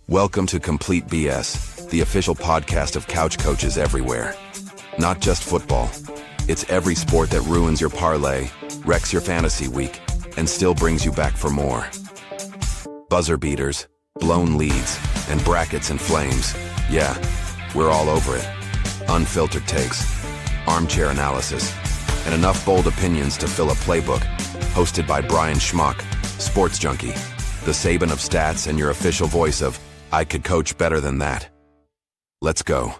Welcome to Complete BS, the official podcast of couch coaches everywhere. Not just football. It's every sport that ruins your parlay, wrecks your fantasy week, and still brings you back for more. Buzzer beaters, blown leads, and brackets and flames. Yeah, we're all over it. Unfiltered takes, armchair analysis, and enough bold opinions to fill a playbook. Hosted by Brian Schmuck, sports junkie, the Saban of stats and your official voice of, I could coach better than that. Let's go.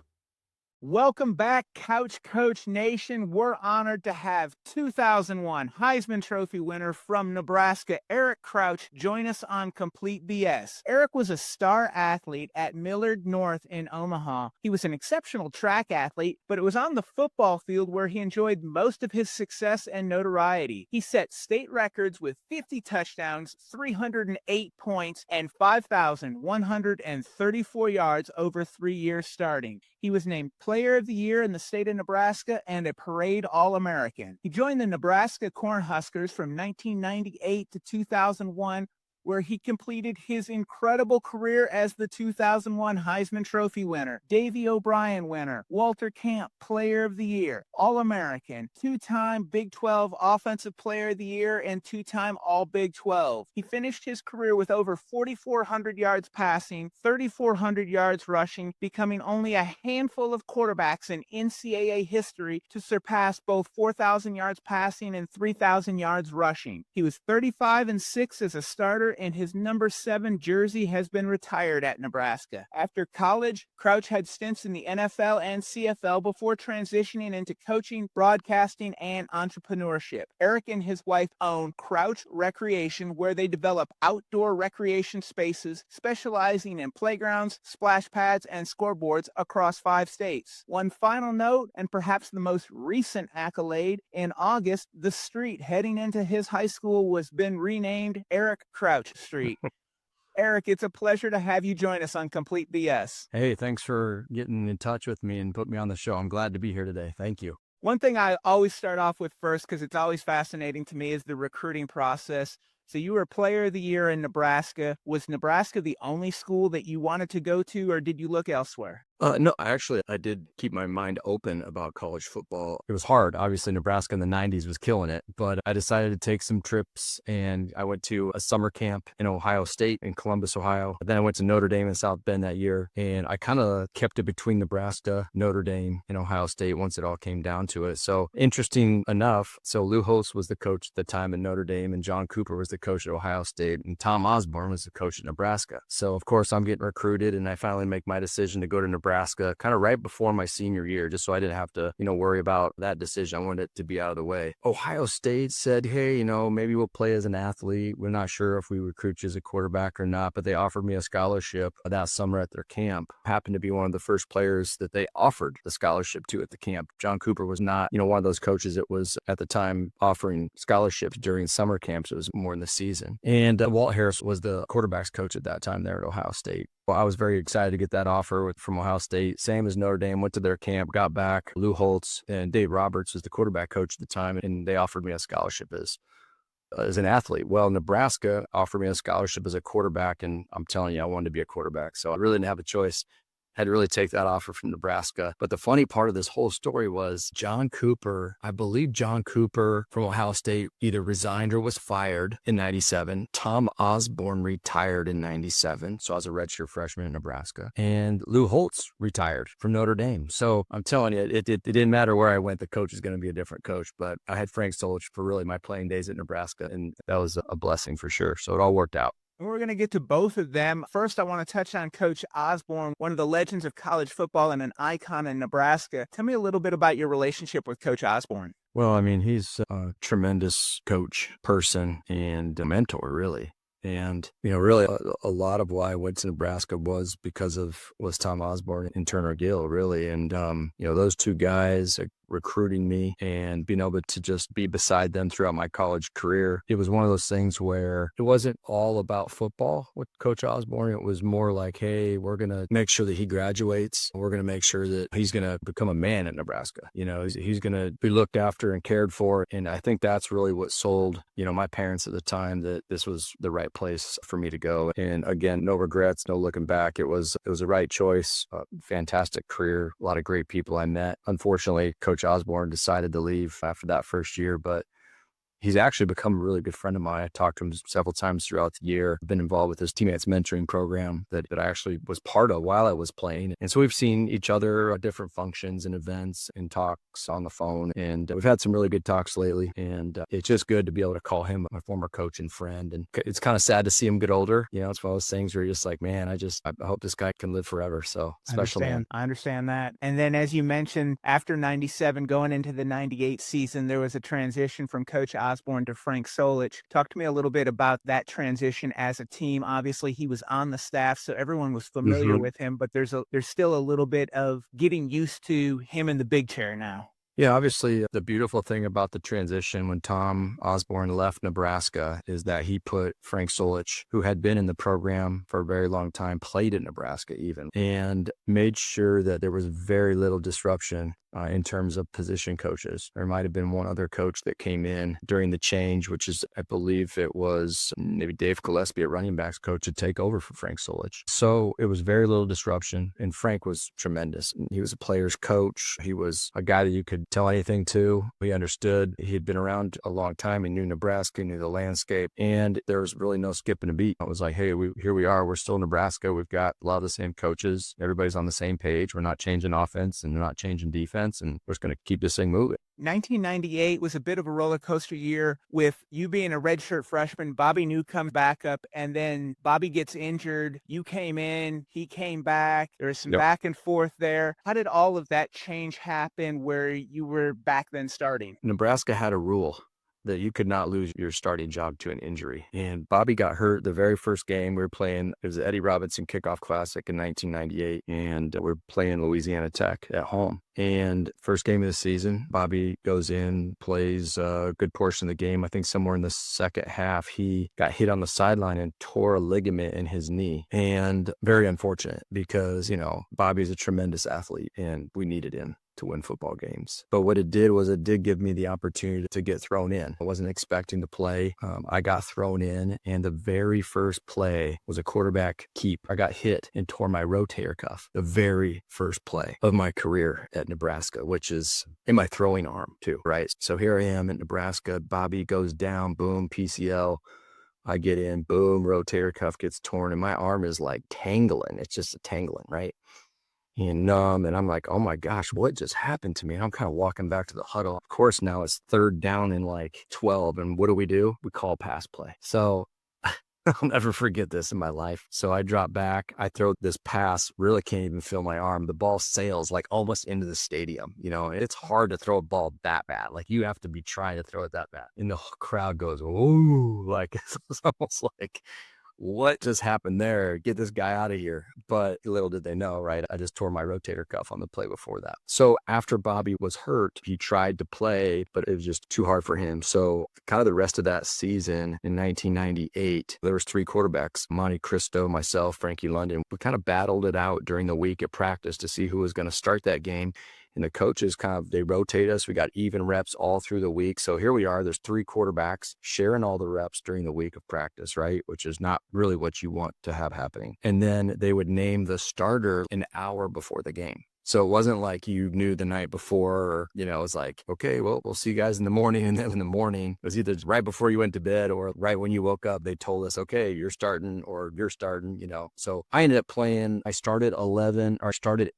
Welcome back, Couch Coach Nation. We're honored to have 2001 Heisman Trophy winner from Nebraska, Eric Crouch, join us on Complete BS. Eric was a star athlete at Millard North in Omaha. He was an exceptional track athlete, but it was on the football field where he enjoyed most of his success and notoriety. He set state records with 50 touchdowns, 308 points, and 5,134 yards over 3 years starting. He was named Player of the Year in the state of Nebraska and a Parade All-American. He joined the Nebraska Cornhuskers from 1998 to 2001, where he completed his incredible career as the 2001 Heisman Trophy winner, Davey O'Brien winner, Walter Camp Player of the Year, All-American, two-time Big 12 Offensive Player of the Year, and two-time All-Big 12. He finished his career with over 4,400 yards passing, 3,400 yards rushing, becoming only a handful of quarterbacks in NCAA history to surpass both 4,000 yards passing and 3,000 yards rushing. He was 35-6 as a starter, and his number 7 jersey has been retired at Nebraska. After college, Crouch had stints in the NFL and CFL before transitioning into coaching, broadcasting, and entrepreneurship. Eric and his wife own Crouch Recreation, where they develop outdoor recreation spaces, specializing in playgrounds, splash pads, and scoreboards across 5 states. One final note, and perhaps the most recent accolade, in August, the street heading into his high school was been renamed Eric Crouch Street. Eric, it's a pleasure to have you join us on Complete BS. Hey, thanks for getting in touch with me and put me on the show. I'm glad to be here today. Thank you. One thing I always start off with first, because it's always fascinating to me, is the recruiting process. So you were Player of the Year in Nebraska. Was Nebraska the only school that you wanted to go to, or did you look elsewhere? No, I did keep my mind open about college football. It was hard. Obviously, Nebraska in the 90s was killing it, but I decided to take some trips, and I went to a summer camp in Ohio State, in Columbus, Ohio. Then I went to Notre Dame in South Bend that year, and I kind of kept it between Nebraska, Notre Dame, and Ohio State once it all came down to it. So interesting enough, Lou Holtz was the coach at the time in Notre Dame, and John Cooper was the coach at Ohio State, and Tom Osborne was the coach at Nebraska. So, of course, I'm getting recruited, and I finally make my decision to go to Nebraska kind of right before my senior year, just so I didn't have to, worry about that decision. I wanted it to be out of the way. Ohio State said, hey, maybe we'll play as an athlete. We're not sure if we recruit you as a quarterback or not, but they offered me a scholarship that summer at their camp. Happened to be one of the first players that they offered the scholarship to at the camp. John Cooper was not, one of those coaches that was at the time offering scholarships during summer camps. It was more in the season. And Walt Harris was the quarterback's coach at that time there at Ohio State. Well, I was very excited to get that offer from Ohio State. Same as Notre Dame, went to their camp, got back. Lou Holtz and Dave Roberts was the quarterback coach at the time, and they offered me a scholarship as an athlete. Well, Nebraska offered me a scholarship as a quarterback, and I'm telling you, I wanted to be a quarterback. So I really didn't have a choice. Had to really take that offer from Nebraska. But the funny part of this whole story was John Cooper, I believe John Cooper from Ohio State either resigned or was fired in 97. Tom Osborne retired in 97. So I was a redshirt freshman in Nebraska. And Lou Holtz retired from Notre Dame. So I'm telling you, it didn't matter where I went. The coach is going to be a different coach. But I had Frank Solich for really my playing days at Nebraska. And that was a blessing for sure. So it all worked out. We're going to get to both of them. First, I want to touch on Coach Osborne, one of the legends of college football and an icon in Nebraska. Tell me a little bit about your relationship with Coach Osborne. Well, he's a tremendous coach, person, and a mentor, really. And, really a lot of why I went to Nebraska was Tom Osborne and Turner Gill, really. And, those two guys recruiting me and being able to just be beside them throughout my college career. It was one of those things where it wasn't all about football with Coach Osborne. It was more like, hey, we're going to make sure that he graduates. We're going to make sure that he's going to become a man at Nebraska. He's going to be looked after and cared for. And I think that's really what sold, my parents at the time that this was the right place for me to go. And again, no regrets, no looking back. It was the right choice. Fantastic career. A lot of great people I met. Unfortunately, Coach Osborne decided to leave after that first year, but he's actually become a really good friend of mine. I talked to him several times throughout the year. I've been involved with his teammates mentoring program that I actually was part of while I was playing. And so we've seen each other at different functions and events and talks on the phone. And we've had some really good talks lately. And it's just good to be able to call him my former coach and friend. And it's kind of sad to see him get older. It's one of those things where you're just like, man, I hope this guy can live forever. So special man. I understand that. And then as you mentioned, after 97, going into the 98 season, there was a transition from Coach Osborne to Frank Solich. Talk to me a little bit about that transition as a team. Obviously, he was on the staff, so everyone was familiar with him, but there's still a little bit of getting used to him in the big chair now. Yeah, obviously, the beautiful thing about the transition when Tom Osborne left Nebraska is that he put Frank Solich, who had been in the program for a very long time, played at Nebraska even, and made sure that there was very little disruption in terms of position coaches. There might have been one other coach that came in during the change, which is, I believe it was maybe Dave Gillespie at running backs coach to take over for Frank Solich. So it was very little disruption, and Frank was tremendous. He was a player's coach. He was a guy that you could tell anything to. He understood. He had been around a long time. He knew Nebraska, he knew the landscape, and there was really no skipping a beat. It was like, hey, here we are. We're still in Nebraska. We've got a lot of the same coaches. Everybody's on the same page. We're not changing offense and we're not changing defense. And we're just going to keep this thing moving. 1998 was a bit of a roller coaster year with you being a redshirt freshman. Bobby New comes back up, and then Bobby gets injured. You came in, he came back. There was some back and forth there. How did all of that change happen where you were back then starting? Nebraska had a rule that you could not lose your starting job to an injury. And Bobby got hurt the very first game we were playing. It was the Eddie Robinson Kickoff Classic in 1998, and we're playing Louisiana Tech at home. And first game of the season, Bobby goes in, plays a good portion of the game. I think somewhere in the second half, he got hit on the sideline and tore a ligament in his knee. And very unfortunate because, Bobby's a tremendous athlete and we needed him to win football games. But what it did was it did give me the opportunity to get thrown in. I wasn't expecting to play. I got thrown in, and the very first play was a quarterback keep. I got hit and tore my rotator cuff the very first play of my career at Nebraska, which is in my throwing arm too, right? So here I am at Nebraska. Bobby goes down, boom, PCL. I get in, boom, rotator cuff gets torn, and my arm is like tangling. It's just a tangling, right? And numb, and I'm like, oh my gosh, what just happened to me? And I'm kind of walking back to the huddle. Of course, now it's third down and like 12, and what do? We call pass play. So I'll never forget this in my life. So I drop back, I throw this pass, really can't even feel my arm. The ball sails like almost into the stadium. It's hard to throw a ball that bad. Like you have to be trying to throw it that bad. And the crowd goes, ooh, like it's almost like, what just happened there? Get this guy out of here. But little did they know, right? I just tore my rotator cuff on the play before that. So after Bobby was hurt, he tried to play, but it was just too hard for him. So kind of the rest of that season in 1998, there was three quarterbacks, Monte Cristo, myself, Frankie London. We kind of battled it out during the week at practice to see who was going to start that game. And the coaches they rotate us. We got even reps all through the week. So here we are, there's three quarterbacks sharing all the reps during the week of practice, right? Which is not really what you want to have happening. And then they would name the starter an hour before the game. So it wasn't like you knew the night before, or, it was like, okay, well, we'll see you guys in the morning. And then in the morning, it was either right before you went to bed or right when you woke up, they told us, okay, you're starting. So I ended up playing, I started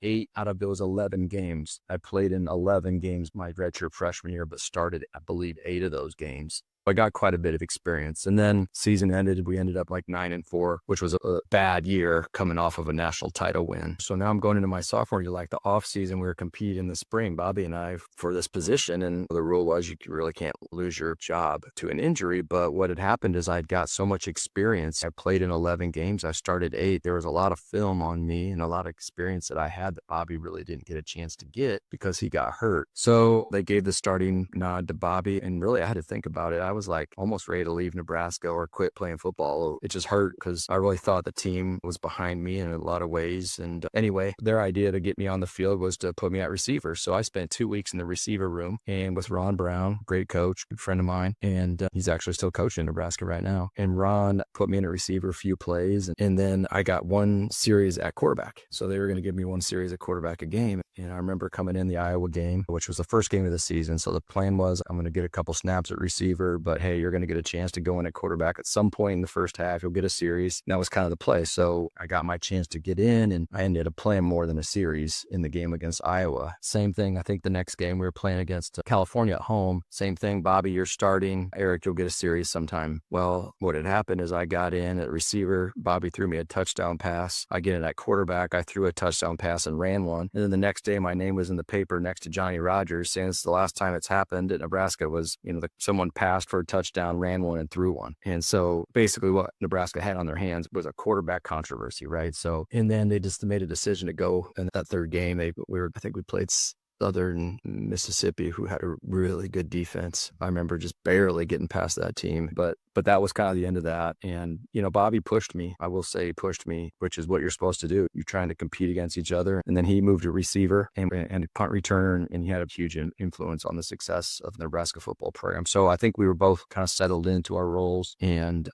8 out of those 11 games. I played in 11 games my redshirt freshman year, but started, I believe, 8 of those games. I got quite a bit of experience. And then season ended, we ended up like 9-4, which was a bad year coming off of a national title win. So now I'm going into my sophomore year, like the off season, we were competing in the spring, Bobby and I, for this position. And the rule was you really can't lose your job to an injury. But what had happened is I'd got so much experience. I played in 11 games. I started 8. There was a lot of film on me and a lot of experience that I had that Bobby really didn't get a chance to get because he got hurt. So they gave the starting nod to Bobby. And really, I had to think about it. I was like almost ready to leave Nebraska or quit playing football. It just hurt because I really thought the team was behind me in a lot of ways. And anyway, their idea to get me on the field was to put me at receiver. So I spent 2 weeks in the receiver room and with Ron Brown, great coach, good friend of mine. And he's actually still coaching in Nebraska right now. And Ron put me in a receiver a few plays. And then I got 1 series at quarterback. So they were going to give me 1 series at quarterback a game. And I remember coming in the Iowa game, which was the first game of the season. So the plan was I'm going to get a couple snaps at receiver, but hey, you're going to get a chance to go in at quarterback at some point in the first half. You'll get a series. And that was kind of the play. So I got my chance to get in and I ended up playing more than a series in the game against Iowa. Same thing. I think the next game we were playing against California at home. Same thing. Bobby, you're starting. Eric, you'll get a series sometime. Well, what had happened is I got in at receiver. Bobby threw me a touchdown pass. I get in at quarterback. I threw a touchdown pass and ran one. And then the next day, my name was in the paper next to Johnny Rogers, saying it's the last time it's happened at Nebraska was, someone passed for a touchdown, ran one and threw one. And so basically what Nebraska had on their hands was a quarterback controversy, right? So, and then they just made a decision to go in that third game. I think we played Southern Mississippi, who had a really good defense. I remember just barely getting past that team, but that was kind of the end of that. And, Bobby pushed me. I will say pushed me, which is what you're supposed to do. You're trying to compete against each other. And then he moved to receiver and punt return, and he had a huge influence on the success of the Nebraska football program. So I think we were both kind of settled into our roles and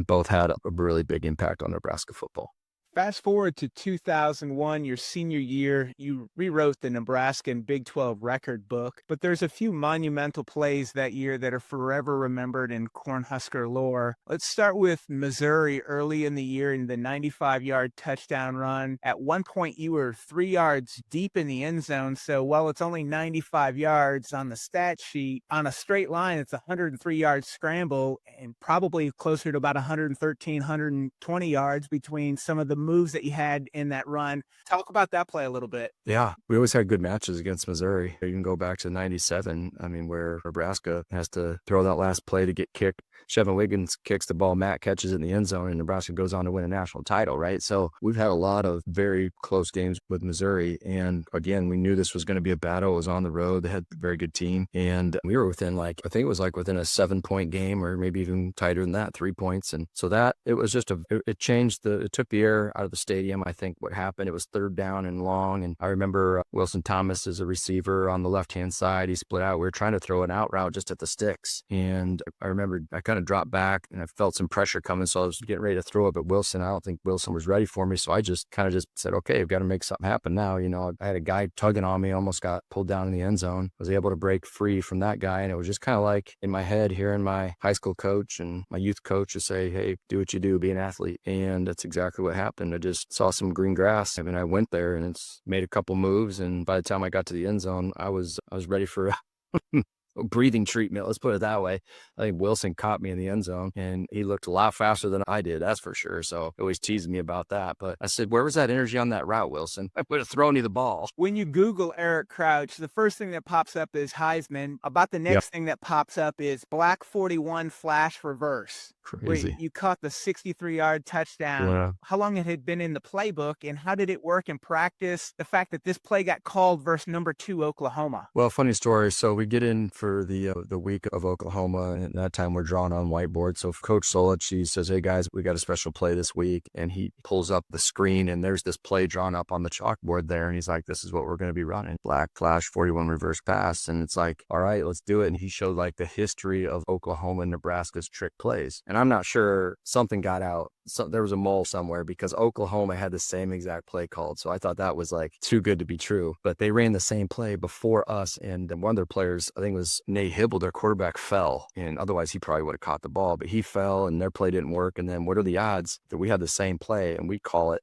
both had a really big impact on Nebraska football. Fast forward to 2001, your senior year, you rewrote the Nebraska and Big 12 record book, but there's a few monumental plays that year that are forever remembered in Cornhusker lore. Let's start with Missouri early in the year in the 95-yard touchdown run. At one point, you were 3 yards deep in the end zone, so while it's only 95 yards on the stat sheet, on a straight line, it's a 103-yard scramble and probably closer to about 113, 120 yards between some of the moves that you had in that run. Talk about that play a little bit. Yeah, we always had good matches against Missouri. You can go back to 97, where Nebraska has to throw that last play to get kicked. Shevin Wiggins kicks the ball, Matt catches it in the end zone, and Nebraska goes on to win a national title, right? So we've had a lot of very close games with Missouri. And again, we knew this was going to be a battle. It was on the road. They had a very good team. And we were within I think it was within a 7-point game or maybe even tighter than that, 3 points. And so that, it was just it changed it took the air out of the stadium. I think what happened, it was 3rd down and long. And I remember Wilson Thomas is a receiver on the left-hand side. He split out. We were trying to throw an out route just at the sticks. And I remember I kind of dropped back and I felt some pressure coming. So I was getting ready to throw it, but I don't think Wilson was ready for me. So I just said, okay, I've got to make something happen now. I had a guy tugging on me, almost got pulled down in the end zone. I was able to break free from that guy. And it was just kind of like in my head, hearing my high school coach and my youth coach to say, hey, do what you do, be an athlete. And that's exactly what happened. I just saw some green grass. I went there and it's made a couple moves. And by the time I got to the end zone, I was ready for breathing treatment. Let's put it that way. I think Wilson caught me in the end zone and he looked a lot faster than I did. That's for sure. So he always teased me about that. But I said, where was that energy on that route, Wilson? I would have thrown you the ball. When you Google Eric Crouch, the first thing that pops up is Heisman. About the next thing that pops up is Black 41 flash reverse. Crazy. You caught the 63-yard touchdown. Yeah. How long it had been in the playbook and how did it work in practice? The fact that this play got called versus number 2 Oklahoma. Well, funny story. So we get in for the week of Oklahoma, and at that time we're drawing on whiteboard. So Coach Solich, he says, hey guys, we got a special play this week. And he pulls up the screen and there's this play drawn up on the chalkboard there. And he's like, this is what we're going to be running. Black flash 41 reverse pass. And it's like, all right, let's do it. And he showed the history of Oklahoma and Nebraska's trick plays. And I'm not sure, something got out. So there was a mole somewhere because Oklahoma had the same exact play called. So I thought that was too good to be true. But they ran the same play before us. And one of their players, I think it was Nate Hibble, their quarterback, fell. And otherwise he probably would have caught the ball. But he fell and their play didn't work. And then what are the odds that we had the same play and we call it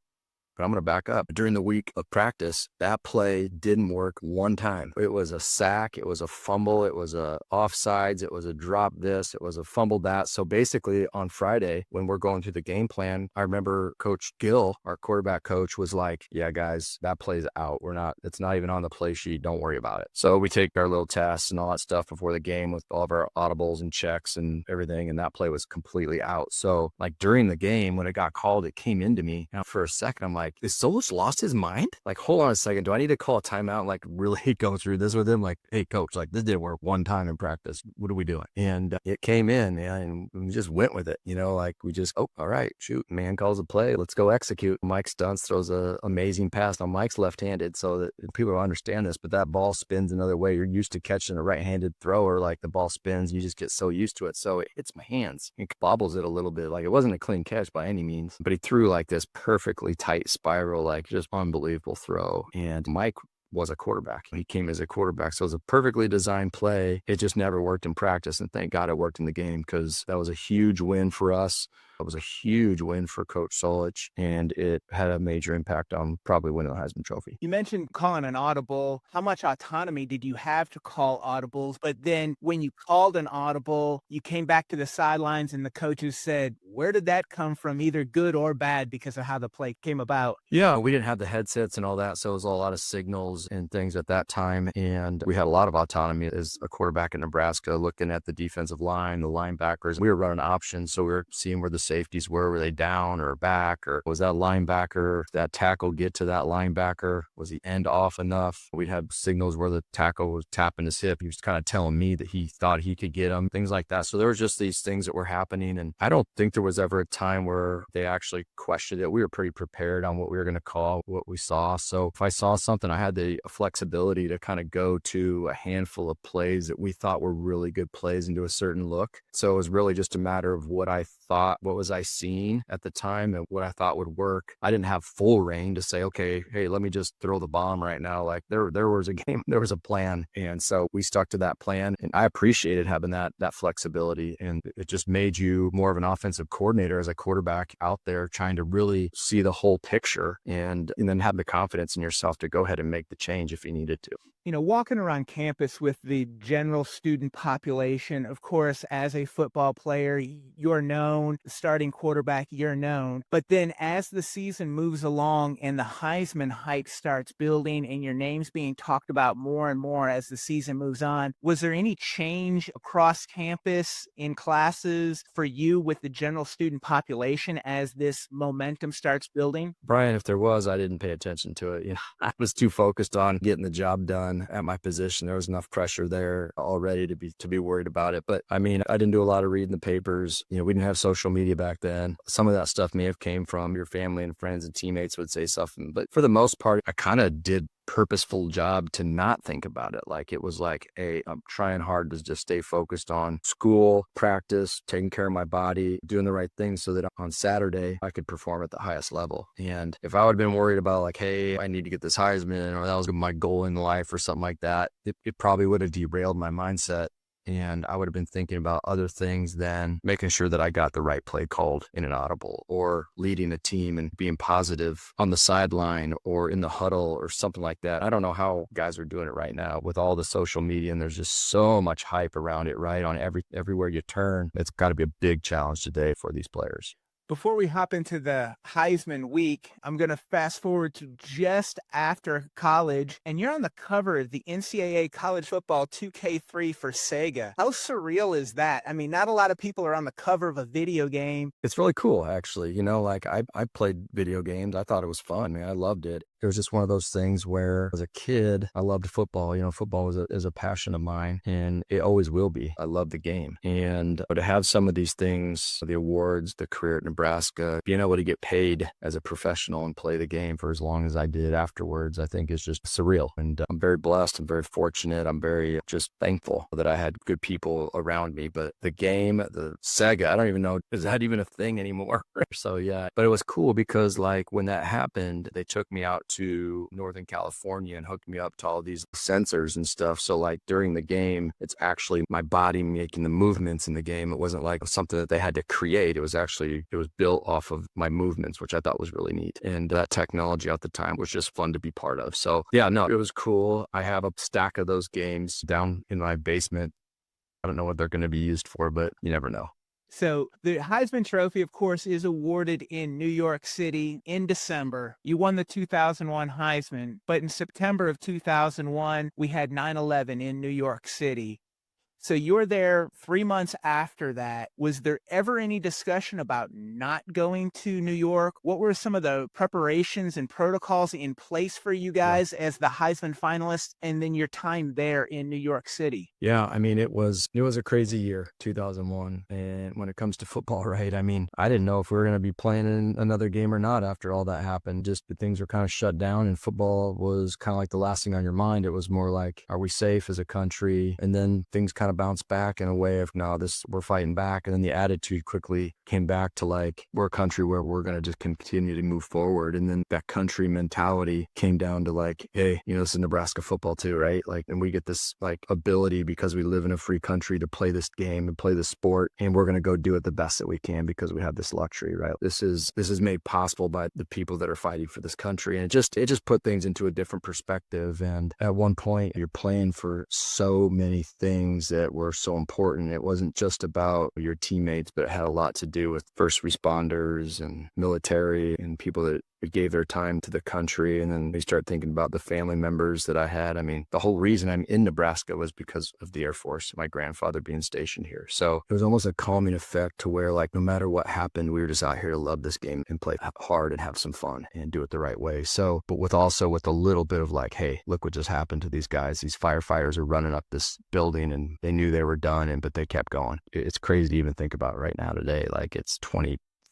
But I'm going to back up. During the week of practice, that play didn't work one time. It was a sack. It was a fumble. It was a offsides. It was a drop this. It was a fumble that. So basically on Friday, when we're going through the game plan, I remember Coach Gill, our quarterback coach, was like, yeah, guys, that play's out. It's not even on the play sheet. Don't worry about it. So we take our little tests and all that stuff before the game with all of our audibles and checks and everything. And that play was completely out. So like during the game, when it got called, it came into me. And for a second, I'm like, is Solich lost his mind? Like, hold on a second. Do I need to call a timeout and like really go through this with him? Like, hey, coach, like this didn't work one time in practice. What are we doing? And it came in and we just went with it. Like we just, oh, all right, shoot, man calls a play. Let's go execute. Mike Stunts throws an amazing pass. Now Mike's left-handed, so that people don't understand this, but that ball spins another way. You're used to catching a right-handed thrower, like the ball spins. You just get so used to it. So it hits my hands and bobbles it a little bit. Like it wasn't a clean catch by any means, but he threw like this perfectly tight spiral, like just unbelievable throw. And Mike was a quarterback. He came as a quarterback. So it was a perfectly designed play. It just never worked in practice. And thank God it worked in the game, because that was a huge win for us. It was a huge win for Coach Solich, and it had a major impact on probably winning the Heisman Trophy. You mentioned calling an audible. How much autonomy did you have to call audibles? But then when you called an audible, you came back to the sidelines and the coaches said, where did that come from, either good or bad, because of how the play came about? Yeah, we didn't have the headsets and all that, so it was a lot of signals and things at that time, and we had a lot of autonomy as a quarterback in Nebraska, looking at the defensive line, the linebackers. We were running options, so we were seeing where the safeties were they down or back, or was that linebacker, that tackle get to that linebacker? Was the end off enough? We'd have signals where the tackle was tapping his hip. He was kind of telling me that he thought he could get him, things like that. So there was just these things that were happening, and I don't think there was ever a time where they actually questioned it. We were pretty prepared on what we were going to call, what we saw. So if I saw something, I had the flexibility to kind of go to a handful of plays that we thought were really good plays into a certain look. So it was really just a matter of what I thought, what was I seeing at the time, and what I thought would work. I didn't have full reign to say, okay, hey, let me just throw the bomb right now. Like there was a game, there was a plan. And so we stuck to that plan, and I appreciated having that flexibility. And it just made you more of an offensive coordinator as a quarterback out there trying to really see the whole picture and then have the confidence in yourself to go ahead and make the change if you needed to. Walking around campus with the general student population, of course, as a football player, you're known, starting quarterback, you're known. But then as the season moves along and the Heisman hype starts building and your name's being talked about more and more as the season moves on, was there any change across campus in classes for you with the general student population as this momentum starts building? Brian, if there was, I didn't pay attention to it. I was too focused on getting the job done at my position. There was enough pressure there already to be worried about it. But I mean, I didn't do a lot of reading the papers. We didn't have social media back then. Some of that stuff may have came from your family and friends and teammates would say something. But for the most part, I kind of did purposeful job to not think about it. Like it was like, hey, I'm trying hard to just stay focused on school, practice, taking care of my body, doing the right things so that on Saturday I could perform at the highest level. And if I would have been worried about like, hey, I need to get this Heisman, or that was my goal in life or something like that, it probably would have derailed my mindset. And I would have been thinking about other things than making sure that I got the right play called in an audible, or leading a team and being positive on the sideline or in the huddle or something like that. I don't know how guys are doing it right now with all the social media, and there's just so much hype around it, right? On everywhere you turn. It's got to be a big challenge today for these players. Before we hop into the Heisman week, I'm going to fast forward to just after college, and you're on the cover of the NCAA College Football 2K3 for Sega. How surreal is that? I mean, not a lot of people are on the cover of a video game. It's really cool, actually. Like I played video games. I thought it was fun. I mean, I loved it. It was just one of those things where as a kid, I loved football. Football is a passion of mine, and it always will be. I love the game. And to have some of these things, the awards, the career at Nebraska, being able to get paid as a professional and play the game for as long as I did afterwards, I think is just surreal. And I'm very blessed. I'm very fortunate. I'm very just thankful that I had good people around me. But the game, the Sega, I don't even know, is that even a thing anymore? So yeah, but it was cool because like when that happened, they took me out to Northern California and hooked me up to all these sensors and stuff. So like during the game, it's actually my body making the movements in the game. It wasn't like something that they had to create. It was built off of my movements, which I thought was really neat. And that technology at the time was just fun to be part of. So yeah, no, it was cool. I have a stack of those games down in my basement. I don't know what they're going to be used for, but you never know. So the Heisman Trophy, of course, is awarded in New York City in December. You won the 2001 Heisman, but in September of 2001, we had 9/11 in New York City. So you were there 3 months after that. Was there ever any discussion about not going to New York? What were some of the preparations and protocols in place for you guys as the Heisman finalists and then your time there in New York City? Yeah, I mean, it was a crazy year, 2001. And when it comes to football, right? I mean, I didn't know if we were going to be playing in another game or not after all that happened. Just things were kind of shut down and football was kind of like the last thing on your mind. It was more like, are we safe as a country? And then things kind of bounced back in a way of, no, we're fighting back. And then the attitude quickly came back to like, we're a country where we're going to just continue to move forward. And then that country mentality came down to like, hey, this is Nebraska football too, right? Like, and we get this like ability because we live in a free country to play this game and play this sport. And we're going to go do it the best that we can because we have this luxury, right? This is made possible by the people that are fighting for this country. And it just put things into a different perspective. And at one point you're playing for so many things that were so important. It wasn't just about your teammates, but it had a lot to do with first responders and military and people that gave their time to the country. And then we start thinking about the family members that I had. I mean, the whole reason I'm in Nebraska was because of the Air Force, my grandfather being stationed here. So it was almost a calming effect to where like, no matter what happened, we were just out here to love this game and play hard and have some fun and do it the right way. So, but with a little bit of like, hey, look what just happened to these guys. These firefighters are running up this building and they knew they were done, but they kept going. It's crazy to even think about right now today. Like it's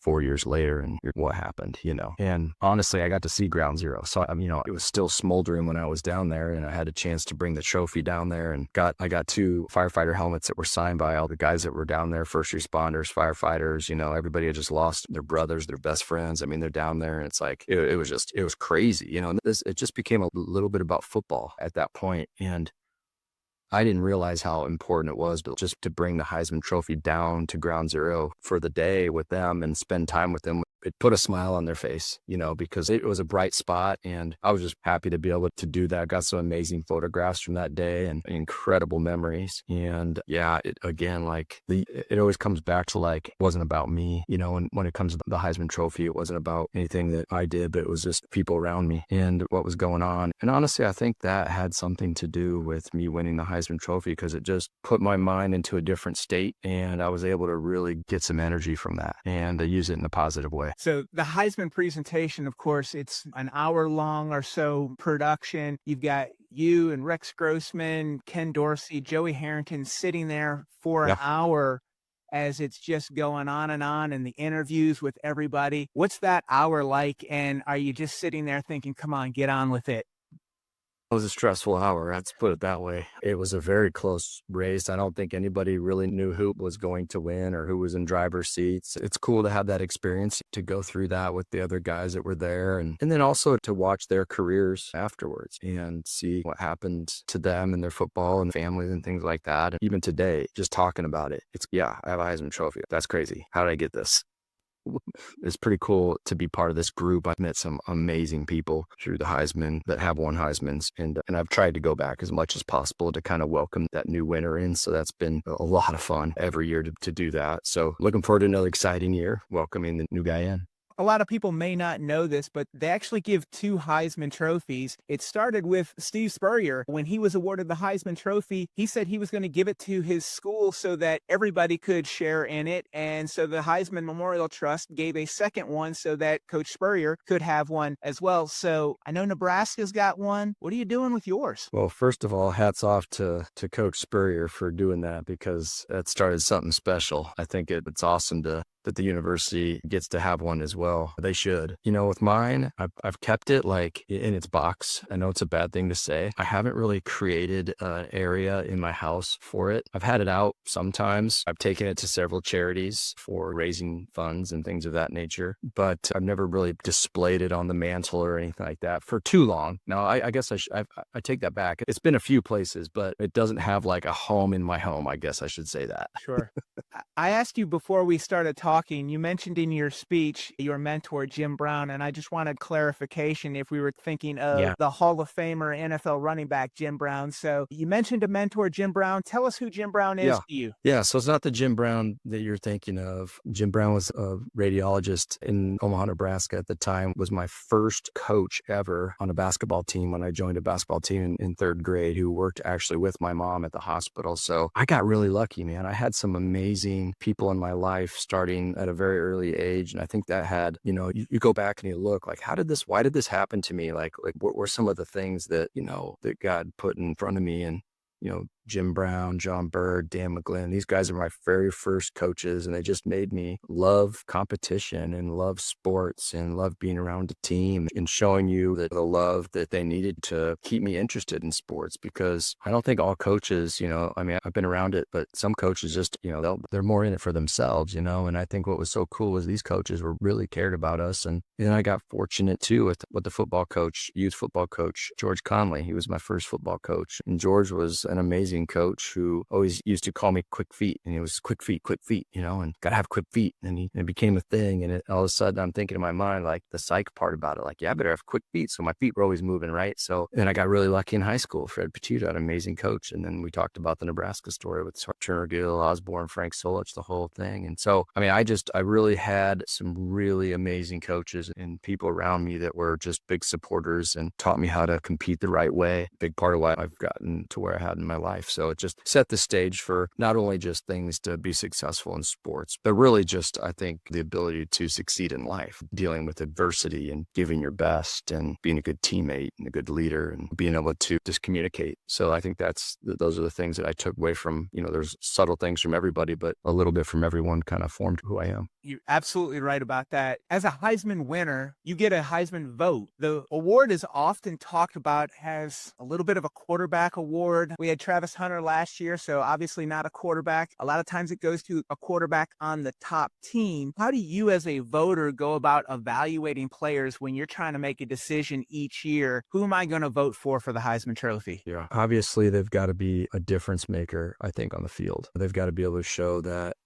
4 years later and what happened, and honestly, I got to see ground zero. So, it was still smoldering when I was down there and I had a chance to bring the trophy down there and I got 2 firefighter helmets that were signed by all the guys that were down there, first responders, firefighters, everybody had just lost their brothers, their best friends. I mean, they're down there and it's like, it was crazy, and it just became a little bit about football at that point. And I didn't realize how important it was, but just to bring the Heisman Trophy down to ground zero for the day with them and spend time with them, it put a smile on their face, because it was a bright spot. And I was just happy to be able to do that. Got some amazing photographs from that day and incredible memories. And yeah, it always comes back to like, it wasn't about me, and when it comes to the Heisman Trophy, it wasn't about anything that I did, but it was just people around me and what was going on. And honestly, I think that had something to do with me winning the Heisman Trophy because it just put my mind into a different state and I was able to really get some energy from that and use it in a positive way. So the Heisman presentation, of course, it's an hour long or so production. You've got you and Rex Grossman, Ken Dorsey, Joey Harrington sitting there for an hour as it's just going on and the interviews with everybody. What's that hour like? And are you just sitting there thinking, come on, get on with it? It was a stressful hour, let's put it that way. It was a very close race. I don't think anybody really knew who was going to win or who was in driver's seats. It's cool to have that experience, to go through that with the other guys that were there. And then also to watch their careers afterwards and see what happened to them and their football and families and things like that. And even today, just talking about it, I have a Heisman Trophy. That's crazy. How did I get this? It's pretty cool to be part of this group. I've met some amazing people through the Heisman that have won Heismans, and I've tried to go back as much as possible to kind of welcome that new winner in. So that's been a lot of fun every year to do that. So looking forward to another exciting year, welcoming the new guy in. A lot of people may not know this, but they actually give 2 Heisman trophies. It started with Steve Spurrier. When he was awarded the Heisman Trophy, he said he was going to give it to his school so that everybody could share in it. And so the Heisman Memorial Trust gave a second one so that Coach Spurrier could have one as well. So I know Nebraska's got one. What are you doing with yours? Well, first of all, hats off to Coach Spurrier for doing that because that started something special. I think it's awesome to that the university gets to have one as well. They should. With mine, I've kept it like in its box. I know it's a bad thing to say. I haven't really created an area in my house for it. I've had it out sometimes. I've taken it to several charities for raising funds and things of that nature, but I've never really displayed it on the mantle or anything like that for too long. Now, I guess I take that back. It's been a few places, but it doesn't have like a home in my home. I guess I should say that. Sure. I asked you before we started talking, you mentioned in your speech your mentor, Jim Brown, and I just wanted clarification if we were thinking of the Hall of Famer NFL running back, Jim Brown. So you mentioned a mentor, Jim Brown. Tell us who Jim Brown is to you. Yeah. So it's not the Jim Brown that you're thinking of. Jim Brown was a radiologist in Omaha, Nebraska at the time, was my first coach ever on a basketball team when I joined a basketball team in third grade, who worked actually with my mom at the hospital. So I got really lucky, man. I had some amazing people in my life starting at a very early age. And I think that had, you go back and you look like, why did this happen to me? Like what were some of the things that, that God put in front of me? And, Jim Brown, John Bird, Dan McGlynn, these guys are my very first coaches, and they just made me love competition and love sports and love being around a team and showing you the love that they needed to keep me interested in sports. Because I don't think all coaches, I've been around it, but some coaches just, they're more in it for themselves, and I think what was so cool was these coaches were really cared about us. And then I got fortunate too with the youth football coach, George Conley. He was my first football coach, and George was an amazing coach who always used to call me quick feet, and it was quick feet, and gotta have quick feet. And it became a thing. And all of a sudden I'm thinking in my mind, like the psych part about it, like, I better have quick feet. So my feet were always moving, right? So then I got really lucky in high school. Fred Petito, an amazing coach. And then we talked about the Nebraska story with Turner Gill, Osborne, Frank Solich, the whole thing. And so, I really had some really amazing coaches and people around me that were just big supporters and taught me how to compete the right way. Big part of why I've gotten to where I had in my life. So it just set the stage for not only just things to be successful in sports, but really just, I think, the ability to succeed in life, dealing with adversity and giving your best and being a good teammate and a good leader and being able to just communicate. So I think those are the things that I took away from, there's subtle things from everybody, but a little bit from everyone kind of formed who I am. You're absolutely right about that. As a Heisman winner, you get a Heisman vote. The award is often talked about as a little bit of a quarterback award. We had Travis Hunter last year, so obviously not a quarterback. A lot of times it goes to a quarterback on the top team. How do you as a voter go about evaluating players when you're trying to make a decision each year? Who am I going to vote for the Heisman Trophy? Yeah, obviously they've got to be a difference maker, I think, on the field. They've got to be able to show that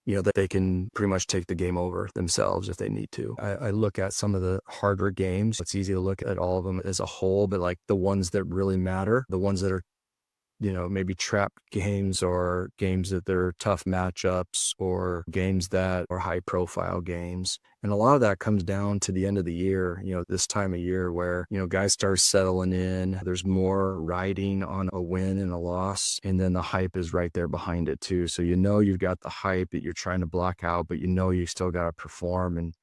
that they can pretty much take the game over themselves if they need to. I look at some of the harder games. It's easy to look at all of them as a whole, but like the ones that really matter, the ones that are maybe trap games or games that they're tough matchups or games that are high profile games. And a lot of that comes down to the end of the year, this time of year where, guys start settling in. There's more riding on a win and a loss. And then the hype is right there behind it too. So, you've got the hype that you're trying to block out, but you still got to perform and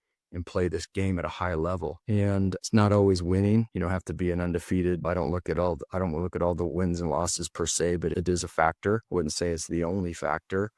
play this game at a high level. And it's not always winning. You don't have to be an undefeated. I don't look at all the wins and losses per se, but it is a factor. I wouldn't say it's the only factor.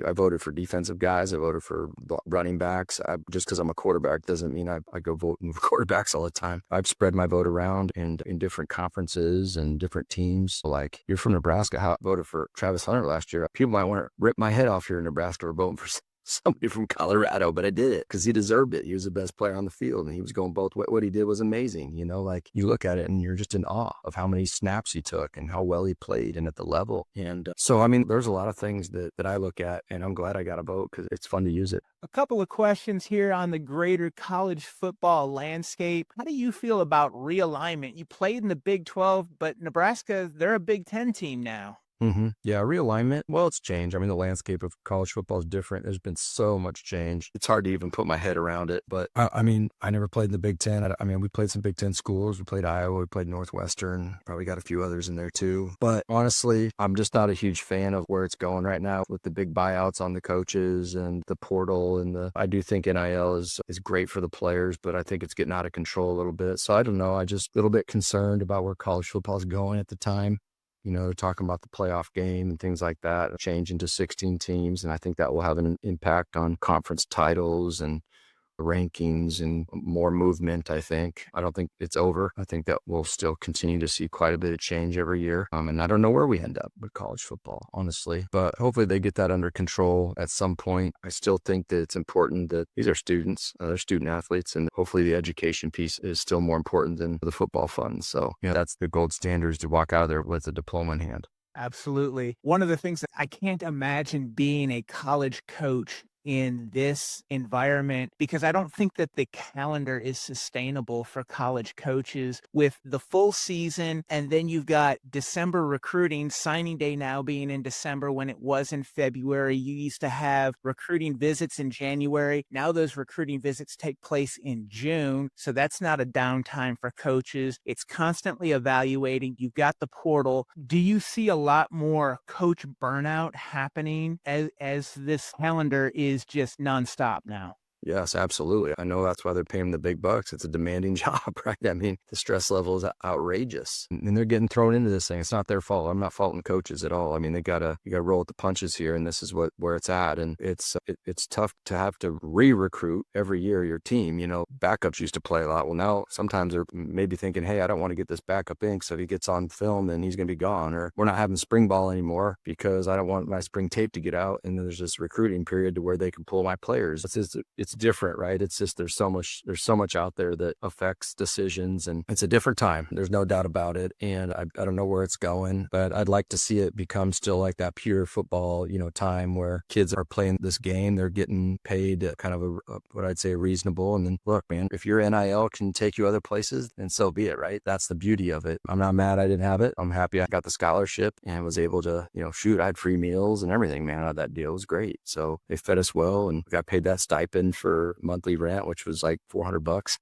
I voted for defensive guys. I voted for running backs. Just because I'm a quarterback doesn't mean I go voting for quarterbacks all the time. I've spread my vote around in different conferences and different teams. Like, you're from Nebraska. How I voted for Travis Hunter last year. People might want to rip my head off here in Nebraska for voting for somebody from Colorado, but I did it because he deserved it. He was the best player on the field, and he was going both. What he did was amazing. Like, you look at it and you're just in awe of how many snaps he took and how well he played and at the level. And so, there's a lot of things that I look at, and I'm glad I got a vote because it's fun to use it. A couple of questions here on the greater college football landscape. How do you feel about realignment? You played in the Big 12, but Nebraska, they're a Big 10 team now. Mm-hmm. Yeah, realignment. Well, it's changed. The landscape of college football is different. There's been so much change. It's hard to even put my head around it. But I never played in the Big Ten. We played some Big Ten schools. We played Iowa. We played Northwestern. Probably got a few others in there too. But honestly, I'm just not a huge fan of where it's going right now with the big buyouts on the coaches and the portal. And I do think NIL is great for the players, but I think it's getting out of control a little bit. So I don't know. I just a little bit concerned about where college football is going at the time. They're talking about the playoff game and things like that, change into 16 teams. And I think that will have an impact on conference titles and rankings and more movement, I think. I don't think it's over. I think that we'll still continue to see quite a bit of change every year. And I don't know where we end up with college football, honestly, but hopefully they get that under control at some point. I still think that it's important that these are students, they're student athletes, and hopefully the education piece is still more important than the football funds. So, that's the gold standards to walk out of there with a diploma in hand. Absolutely. One of the things that I can't imagine being a college coach in this environment, because I don't think that the calendar is sustainable for college coaches with the full season. And then you've got December recruiting, signing day now being in December when it was in February. You used to have recruiting visits in January. Now those recruiting visits take place in June. So that's not a downtime for coaches. It's constantly evaluating. You've got the portal. Do you see a lot more coach burnout happening as this calendar is just nonstop now? Yes, absolutely. I know that's why they're paying them the big bucks. It's a demanding job, right? I mean, the stress level is outrageous, and they're getting thrown into this thing. It's not their fault. I'm not faulting coaches at all. I mean, you gotta roll with the punches here, and this is where it's at. And it's tough to have to re-recruit every year your team. Backups used to play a lot. Well, now sometimes they're maybe thinking, hey, I don't want to get this backup in, so if he gets on film, then he's gonna be gone. Or we're not having spring ball anymore because I don't want my spring tape to get out. And then there's this recruiting period to where they can pull my players. It's different, right? It's just there's so much out there that affects decisions, and it's a different time. There's no doubt about it. And I don't know where it's going, but I'd like to see it become still like that pure football, time where kids are playing this game. They're getting paid at kind of what I'd say reasonable. And then look, man, if your NIL can take you other places, then so be it, right? That's the beauty of it. I'm not mad I didn't have it. I'm happy I got the scholarship and was able to, I had free meals and everything, man, out of that deal. It was great. So they fed us well, and got paid that stipend for monthly rent, which was like $400.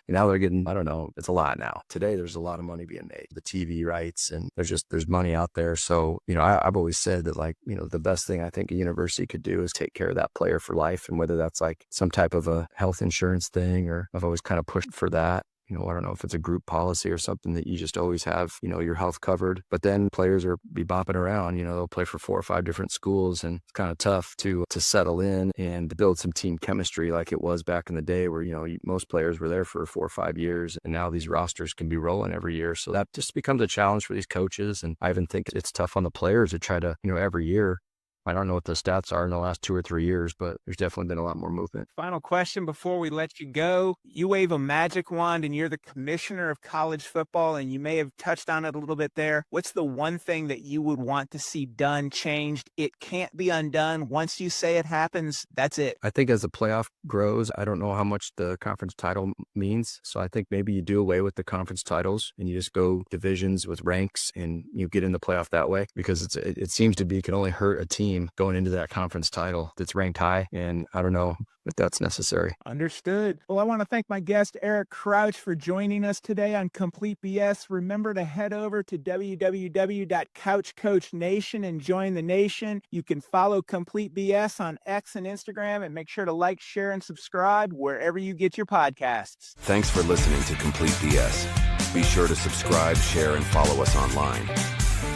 And now they're getting, I don't know, it's a lot now. Today, there's a lot of money being made, the TV rights, and there's money out there. So, I've always said that, like, the best thing I think a university could do is take care of that player for life. And whether that's like some type of a health insurance thing, or I've always kind of pushed for that. I don't know if it's a group policy or something that you just always have, your health covered. But then players are be bopping around, they'll play for 4 or 5 different schools, and it's kind of tough to settle in and build some team chemistry like it was back in the day where, most players were there for 4 or 5 years, and now these rosters can be rolling every year. So that just becomes a challenge for these coaches. And I even think it's tough on the players to try to, every year. I don't know what the stats are in the last 2 or 3 years, but there's definitely been a lot more movement. Final question before we let you go. You wave a magic wand and you're the commissioner of college football, and you may have touched on it a little bit there. What's the one thing that you would want to see done, changed? It can't be undone. Once you say it happens, that's it. I think as the playoff grows, I don't know how much the conference title means. So I think maybe you do away with the conference titles and you just go divisions with ranks, and you get in the playoff that way, because it seems to be, it can only hurt a team going into that conference title that's ranked high. And I don't know if that's necessary. Understood. Well, I want to thank my guest, Eric Crouch, for joining us today on Complete BS. Remember to head over to www.couchcoachnation and join the nation. You can follow Complete BS on X and Instagram, and make sure to like, share, and subscribe wherever you get your podcasts. Thanks for listening to Complete BS. Be sure to subscribe, share, and follow us online.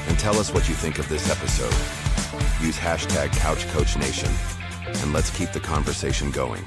And tell us what you think of this episode. Use hashtag CouchCoachNation, and let's keep the conversation going.